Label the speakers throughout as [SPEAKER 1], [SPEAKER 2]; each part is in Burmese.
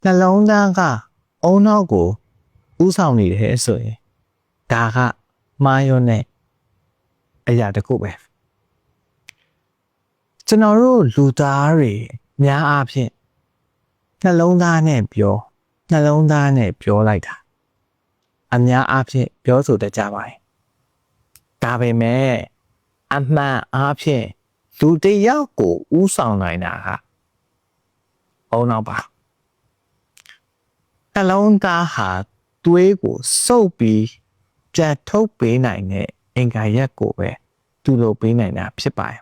[SPEAKER 1] နှလုံးသားကအုံနောက်ကိုဥဆောင်နေတယ်ဆိုရင်ဒါကမှားယွင်းတဲ့အရာတစ်ခုပဲကျွန်တော်တို့လူသားတွေများအားဖြင့်နှလုံးသားနဲ့ပြောလိုက်တာအများအားဖြင့်ပြောဆိုတတ်ကြပါတယ်ဒါပေမဲ့အမှန်အားဖြင့်လူတစ်ယောက်ကိုဥဆောင်နိုင်တာကအုံနောက်ပါနှလုံးသားဟာသွေးကိုစုပ်ပြီးကြက်ထုတ်ပေးနိုင်တဲ့အင်္ဂါရက်ကိုပဲသူ့လိုပေးနိုင်တာဖြစ်ပါတယ်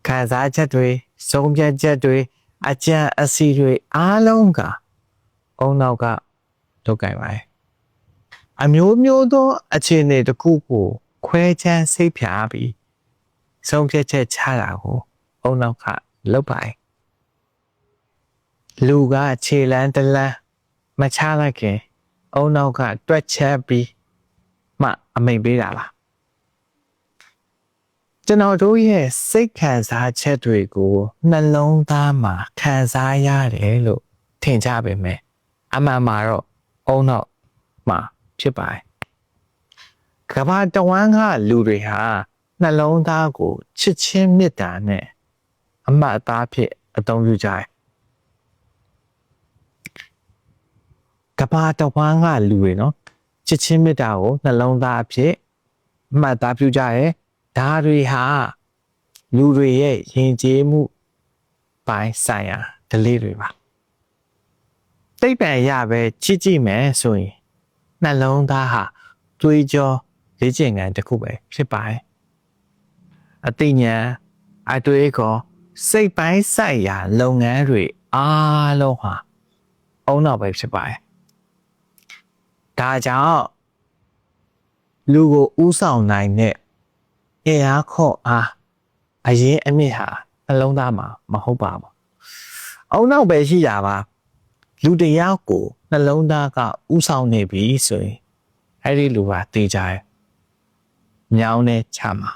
[SPEAKER 1] ခံစားချက်တွေဆုံးဖြတ်ချက်တွေအကြံအစီတွေအားလုံးကအုံနောက်ကလုပ်ကြပါတယ်အမျိုးမျိုးသောအခြေအနေတစ်ခုကိုခွဲခြမ်းစိတ်ဖြာပြီးဆုံးဖြတ်ချက်ချတာကိုအုံနောက်ကလုပ်ပါတယ်လူကခြေလန်းတလန်းမချလိုက်ခင်အုံနောက်ကတွက်ချက်ပြီးမှအမိန်ပေးတာပါကျွန်တော်တို့ရဲ့စိတ်ခံစားချက်တွေကိုနှလုံးသားမှာခံစားရတယ်လို့ထင်ကြပေမဲ့အမှန်မှာတော့အုံနောက်မှာဖြစ်ပါတယ်ကမ္ဘာတဝန်းကလူတွေဟာနှလုံးသားကိုချစ်ချင်းမေတ္တာနဲ့အမှတ်အသားဖြစ်အသုံးပြုကြတယ်ကမ္ဘာတဝန်းကလူတွေနော်ချစ်ချင်းမေတ္တာကိုနှလုံးသားအဖြစ်အမှတ်အသားပြုကြတယ်ဒါတွေဟာလူတွေရဲ့ယဉ်ကျေးမှုပိုင်းဆိုင်ရာဓလေ့တွေပါသိပ္ပံရပဲကြည့်မယ်ဆိုရင်နှလုံးသားဟာသွေးကြောလေ့ကျင့်ခန်းတစ်ခုပဲဖြစ်ပါတယ်အသိဉာဏ်အတွေ့အခေါ်စိတ်ပိုင်းဆိုင်ရာလုပ်ငန်းတွေအားလုံးဟာအုံနောက်ပဲဖြစ်ပါတယ်ဒါကြောင့်လူကိုဥဆောင်နိုင်တဲ့အင်အားခေါ်အားအရင်အမြင့်ဟာနှလုံးသားမှာမဟုတ်ပါဘူးအုံနောက်ပဲရှိတာပါလူတစ်ယောက်ကိုနှလုံးသားကဥဆောင်နေပြီဆိုရင်အဲ့ဒီလူကတေးကြတယ်ညောင်းနဲ့ချမှာ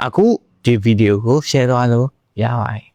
[SPEAKER 1] အခုဒီဗီဒီယိုကို share သွားလို့ရပါတယ်